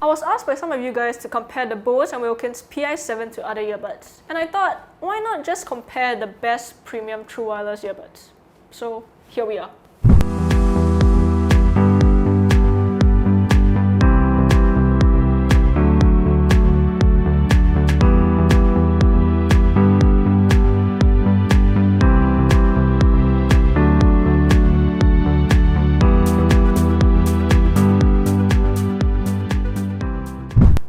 I was asked by some of you guys to compare the Bose and Wilkins PI7 to other earbuds, and I thought, why not just compare the best premium true wireless earbuds? So here we are.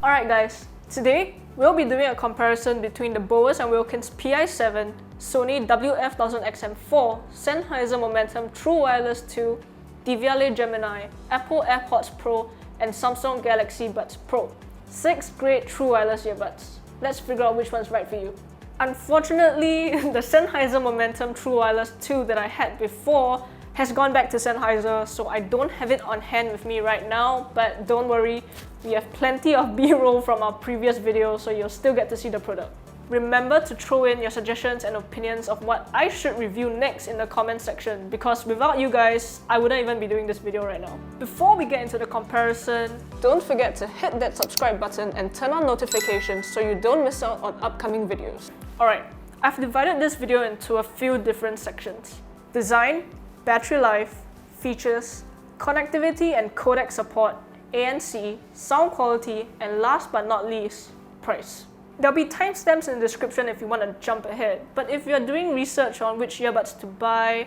Alright guys, today we'll be doing a comparison between the Bose and Wilkins PI7, Sony WF-1000XM4, Sennheiser Momentum True Wireless 2, Devialet Gemini, Apple AirPods Pro, and Samsung Galaxy Buds Pro. 6 great true wireless earbuds. Let's figure out which one's right for you. Unfortunately, the Sennheiser Momentum True Wireless 2 that I had before has gone back to Sennheiser, so I don't have it on hand with me right now, but don't worry, we have plenty of B-roll from our previous video, so you'll still get to see the product. Remember to throw in your suggestions and opinions of what I should review next in the comment section, because without you guys, I wouldn't even be doing this video right now. Before we get into the comparison, don't forget to hit that subscribe button and turn on notifications so you don't miss out on upcoming videos. Alright, I've divided this video into a few different sections. Design, battery life, features, connectivity and codec support, ANC, sound quality, and last but not least, price. There'll be timestamps in the description if you want to jump ahead, but if you're doing research on which earbuds to buy,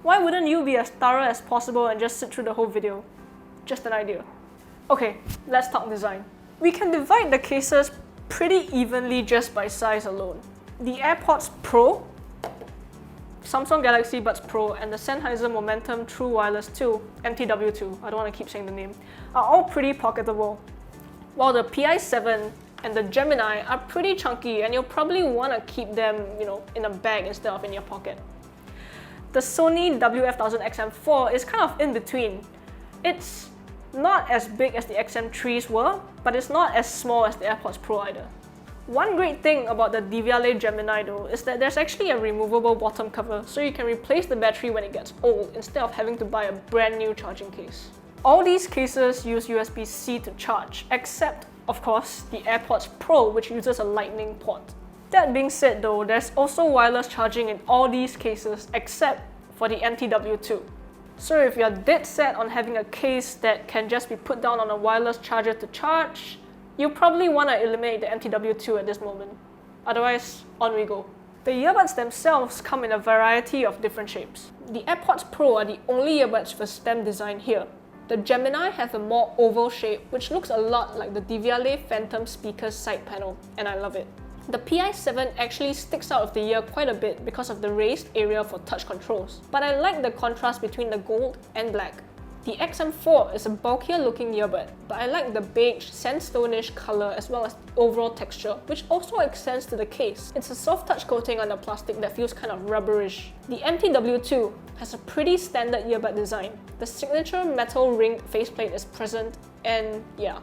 why wouldn't you be as thorough as possible and just sit through the whole video? Just an idea. Okay, let's talk design. We can divide the cases pretty evenly just by size alone. The AirPods Pro, Samsung Galaxy Buds Pro, and the Sennheiser Momentum True Wireless 2, MTW2, I don't want to keep saying the name, are all pretty pocketable, while the PI7 and the Gemini are pretty chunky and you'll probably want to keep them, in a bag instead of in your pocket. The Sony WF-1000XM4 is kind of in between. It's not as big as the XM3s were, but it's not as small as the AirPods Pro either. One great thing about the Devialet Gemini though is that there's actually a removable bottom cover, so you can replace the battery when it gets old instead of having to buy a brand new charging case. All these cases use USB-C to charge, except, of course, the AirPods Pro, which uses a lightning port. That being said though, there's also wireless charging in all these cases except for the MTW2. So if you're dead set on having a case that can just be put down on a wireless charger to charge, you probably want to eliminate the MTW2 at this moment. Otherwise, on we go. The earbuds themselves come in a variety of different shapes. The AirPods Pro are the only earbuds with stem design here. The Gemini have a more oval shape, which looks a lot like the Devialet Phantom speaker's side panel, and I love it. The PI7 actually sticks out of the ear quite a bit because of the raised area for touch controls, but I like the contrast between the gold and black. The XM4 is a bulkier looking earbud, but I like the beige, sandstone-ish color as well as the overall texture, which also extends to the case. It's a soft touch coating on the plastic that feels kind of rubberish. The MTW2 has a pretty standard earbud design. The signature metal ringed faceplate is present, and yeah,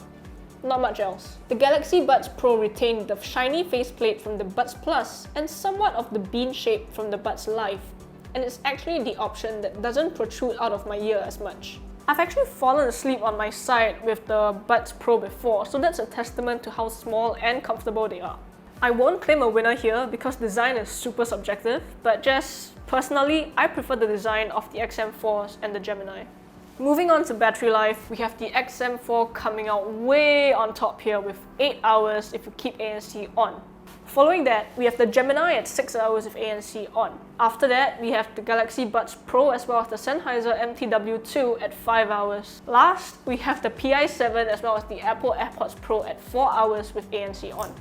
not much else. The Galaxy Buds Pro retained the shiny faceplate from the Buds Plus and somewhat of the bean shape from the Buds Live, and it's actually the option that doesn't protrude out of my ear as much. I've actually fallen asleep on my side with the Buds Pro before, so that's a testament to how small and comfortable they are. I won't claim a winner here because design is super subjective, but just personally, I prefer the design of the XM4s and the Gemini. Moving on to battery life, we have the XM4 coming out way on top here with 8 hours if you keep ANC on. Following that, we have the Gemini at 6 hours with ANC on. After that, we have the Galaxy Buds Pro as well as the Sennheiser MTW2 at 5 hours. Last, we have the PI7 as well as the Apple AirPods Pro at 4 hours with ANC on.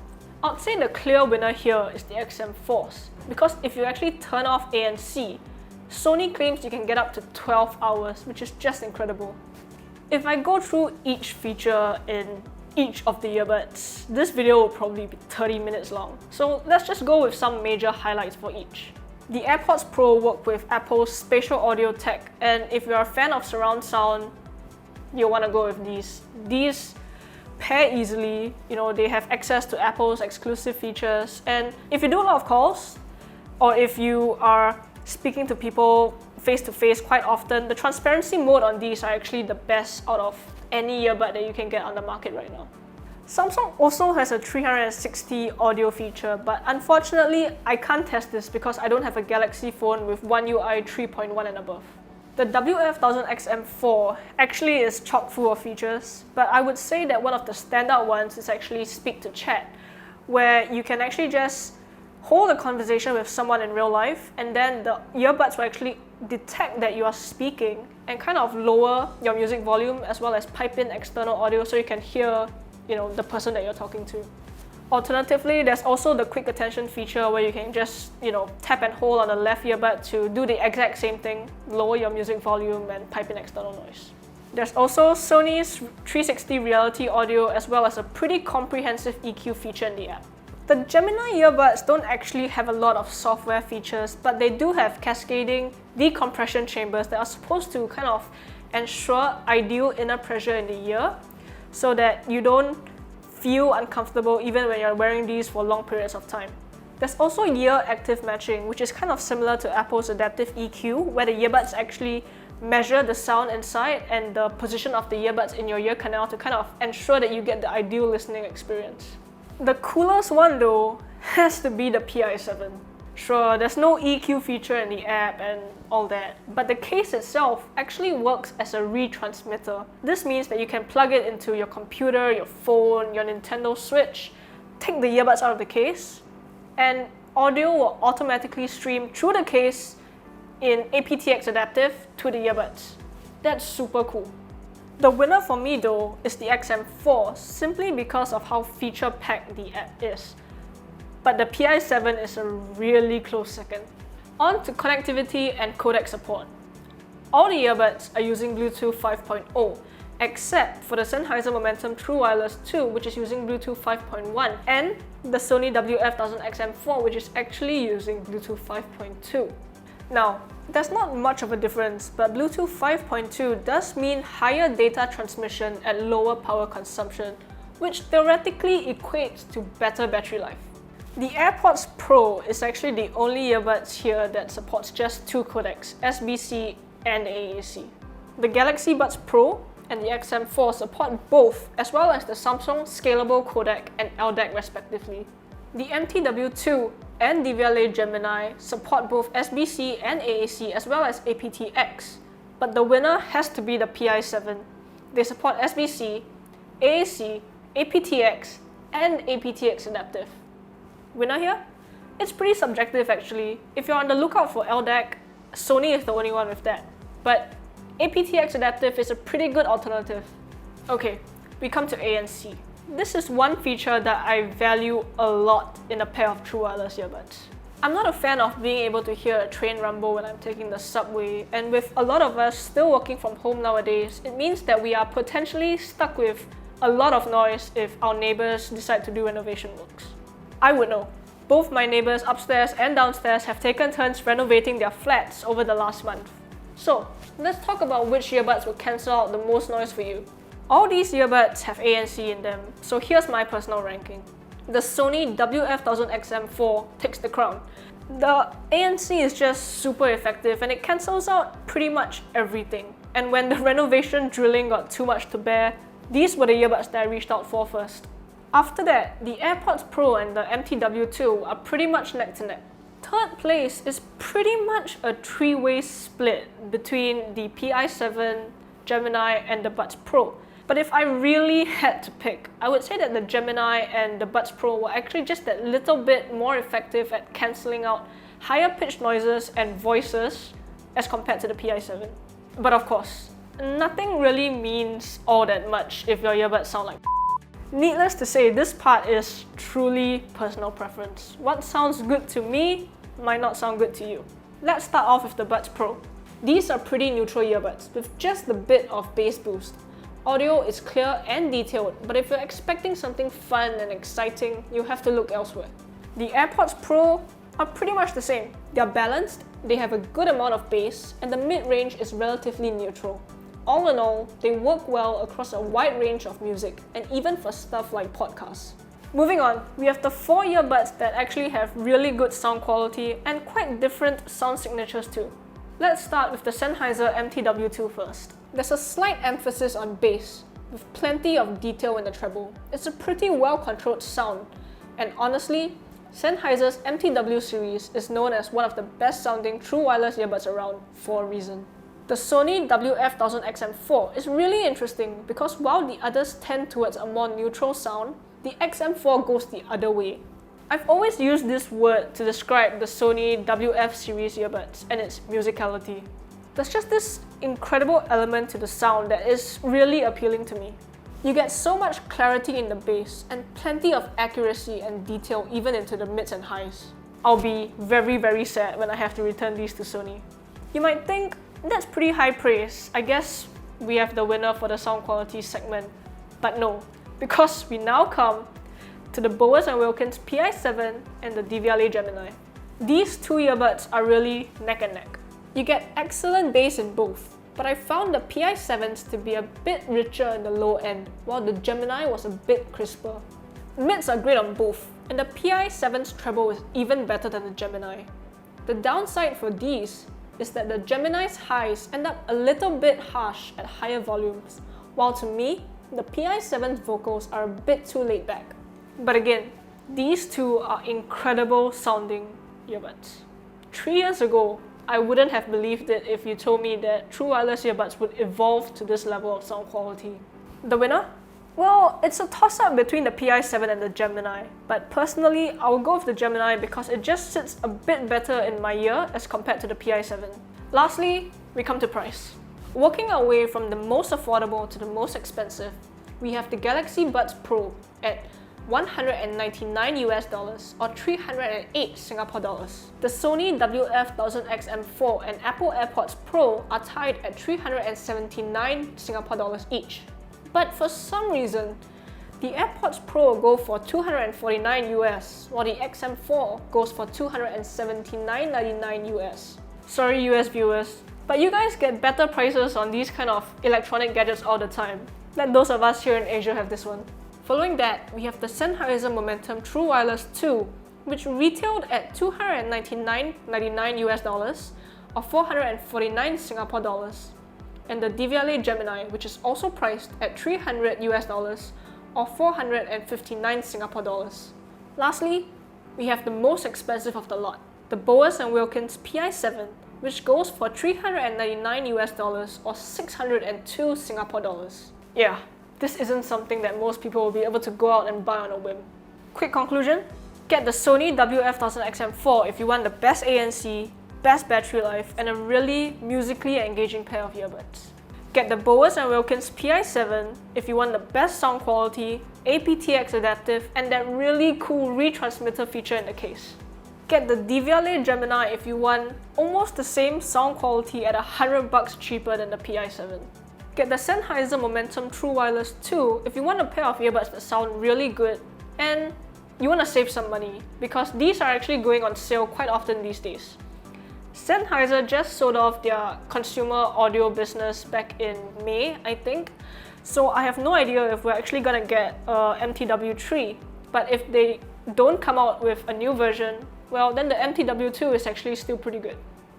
I'd say the clear winner here is the XM4s, because if you actually turn off ANC, Sony claims you can get up to 12 hours, which is just incredible. If I go through each feature in each of the earbuds, this video will probably be 30 minutes long. So let's just go with some major highlights for each. The AirPods Pro work with Apple's spatial audio tech, and if you're a fan of surround sound, you'll want to go with these. These pair easily, they have access to Apple's exclusive features, and if you do a lot of calls, or if you are speaking to people face-to-face quite often, the transparency mode on these are actually the best out of any earbud that you can get on the market right now. Samsung also has a 360 audio feature, but unfortunately I can't test this because I don't have a Galaxy phone with One UI 3.1 and above. The WF-1000XM4 actually is chock full of features, but I would say that one of the standout ones is actually Speak to Chat, where you can actually just hold a conversation with someone in real life, and then the earbuds will actually detect that you are speaking and kind of lower your music volume as well as pipe in external audio so you can hear, the person that you're talking to. Alternatively, there's also the quick attention feature where you can just, tap and hold on the left earbud to do the exact same thing, lower your music volume and pipe in external noise. There's also Sony's 360 reality audio as well as a pretty comprehensive EQ feature in the app. The Gemini earbuds don't actually have a lot of software features, but they do have cascading decompression chambers that are supposed to kind of ensure ideal inner pressure in the ear so that you don't feel uncomfortable even when you're wearing these for long periods of time. There's also ear active matching, which is kind of similar to Apple's adaptive EQ, where the earbuds actually measure the sound inside and the position of the earbuds in your ear canal to kind of ensure that you get the ideal listening experience. The coolest one though has to be the PI7. Sure, there's no EQ feature in the app and all that, but the case itself actually works as a retransmitter. This means that you can plug it into your computer, your phone, your Nintendo Switch, take the earbuds out of the case, and audio will automatically stream through the case in aptX adaptive to the earbuds. That's super cool. The winner for me though is the XM4 simply because of how feature-packed the app is. But the PI7 is a really close second. On to connectivity and codec support. All the earbuds are using Bluetooth 5.0, except for the Sennheiser Momentum True Wireless 2, which is using Bluetooth 5.1, and the Sony WF-1000XM4, which is actually using Bluetooth 5.2. Now, there's not much of a difference, but Bluetooth 5.2 does mean higher data transmission at lower power consumption, which theoretically equates to better battery life. The AirPods Pro is actually the only earbuds here that supports just two codecs, SBC and AAC. The Galaxy Buds Pro and the XM4 support both, as well as the Samsung Scalable Codec and LDAC respectively. The MTW2 and Devialet Gemini support both SBC and AAC as well as aptX, but the winner has to be the PI7. They support SBC, AAC, aptX, and aptX adaptive. Winner here? It's pretty subjective actually. If you're on the lookout for LDAC, Sony is the only one with that. But aptX adaptive is a pretty good alternative. Okay, we come to ANC. This is one feature that I value a lot in a pair of true wireless earbuds. I'm not a fan of being able to hear a train rumble when I'm taking the subway, and with a lot of us still working from home nowadays, it means that we are potentially stuck with a lot of noise if our neighbors decide to do renovation works. I would know. Both my neighbors upstairs and downstairs have taken turns renovating their flats over the last month. So, let's talk about which earbuds will cancel out the most noise for you. All these earbuds have ANC in them, so here's my personal ranking. The Sony WF-1000XM4 takes the crown. The ANC is just super effective and it cancels out pretty much everything. And when the renovation drilling got too much to bear, these were the earbuds that I reached out for first. After that, the AirPods Pro and the MTW2 are pretty much neck to neck. Third place is pretty much a three-way split between the PI7, Gemini, and the Buds Pro. But if I really had to pick, I would say that the Gemini and the Buds Pro were actually just that little bit more effective at cancelling out higher pitched noises and voices as compared to the PI7. But of course, nothing really means all that much if your earbuds sound like Needless to say, this part is truly personal preference. What sounds good to me might not sound good to you. Let's start off with the Buds Pro. These are pretty neutral earbuds with just a bit of bass boost. Audio is clear and detailed, but if you're expecting something fun and exciting, you have to look elsewhere. The AirPods Pro are pretty much the same. They're balanced, they have a good amount of bass, and the mid-range is relatively neutral. All in all, they work well across a wide range of music, and even for stuff like podcasts. Moving on, we have the 4 earbuds that actually have really good sound quality and quite different sound signatures too. Let's start with the Sennheiser MTW2 first. There's a slight emphasis on bass, with plenty of detail in the treble. It's a pretty well-controlled sound, and honestly, Sennheiser's MTW series is known as one of the best sounding true wireless earbuds around for a reason. The Sony WF-1000XM4 is really interesting because while the others tend towards a more neutral sound, the XM4 goes the other way. I've always used this word to describe the Sony WF series earbuds and its musicality. There's just this incredible element to the sound that is really appealing to me. You get so much clarity in the bass and plenty of accuracy and detail even into the mids and highs. I'll be very sad when I have to return these to Sony. You might think, that's pretty high praise. I guess we have the winner for the sound quality segment. But no, because we now come to the Bowers & Wilkins PI7 and the Devialet Gemini. These two earbuds are really neck and neck. You get excellent bass in both, but I found the PI7s to be a bit richer in the low end, while the Gemini was a bit crisper. Mids are great on both, and the PI7's treble is even better than the Gemini. The downside for these is that the Gemini's highs end up a little bit harsh at higher volumes, while to me, the PI7's vocals are a bit too laid back. But again, these two are incredible sounding earbuds. 3 years ago, I wouldn't have believed it if you told me that true wireless earbuds would evolve to this level of sound quality. The winner? Well, it's a toss-up between the PI7 and the Gemini, but personally, I will go with the Gemini because it just sits a bit better in my ear as compared to the PI7. Lastly, we come to price. Working our way from the most affordable to the most expensive, we have the Galaxy Buds Pro at $199 US or 308 Singapore dollars. The Sony WF-1000XM4 and Apple AirPods Pro are tied at 379 Singapore dollars each. But for some reason, the AirPods Pro go for 249 US, while the XM4 goes for 279.99 US. Sorry US viewers, but you guys get better prices on these kind of electronic gadgets all the time. Let those of us here in Asia have this one. Following that, we have the Sennheiser Momentum True Wireless 2, which retailed at 299.99 US dollars or 449 Singapore dollars. And the Devialet Gemini, which is also priced at 300 US dollars or 459 Singapore dollars. Lastly, we have the most expensive of the lot, the Bowers & Wilkins PI7, which goes for 399 US dollars or 602 Singapore dollars. Yeah, this isn't something that most people will be able to go out and buy on a whim. Quick conclusion, get the Sony WF-1000XM4 if you want the best ANC, best battery life, and a really musically engaging pair of earbuds. Get the Bowers & Wilkins PI7 if you want the best sound quality, aptX adaptive, and that really cool retransmitter feature in the case. Get the Devialet Gemini if you want almost the same sound quality at $100 cheaper than the PI7. Get the Sennheiser Momentum True Wireless 2 if you want a pair of earbuds that sound really good and you want to save some money, because these are actually going on sale quite often these days. Sennheiser just sold off their consumer audio business back in May, I think, so I have no idea if we're actually gonna get a MTW3, but if they don't come out with a new version, well then the MTW2 is actually still pretty good.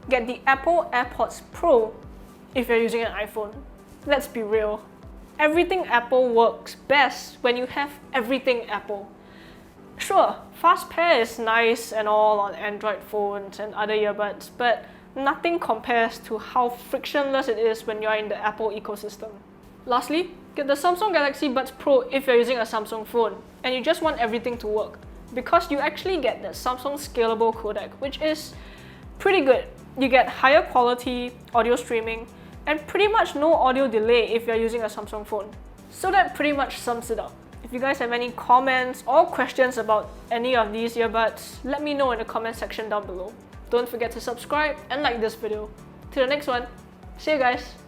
Get the Apple AirPods Pro if you're using an iPhone. Let's be real, everything Apple works best when you have everything Apple. Sure, fast pair is nice and all on Android phones and other earbuds, but nothing compares to how frictionless it is when you're in the Apple ecosystem. Lastly, get the Samsung Galaxy Buds Pro if you're using a Samsung phone and you just want everything to work, because you actually get the Samsung scalable codec, which is pretty good. You get higher quality audio streaming and pretty much no audio delay if you're using a Samsung phone. So that pretty much sums it up. If you guys have any comments or questions about any of these earbuds, let me know in the comment section down below. Don't forget to subscribe and like this video. Till the next one, see you guys!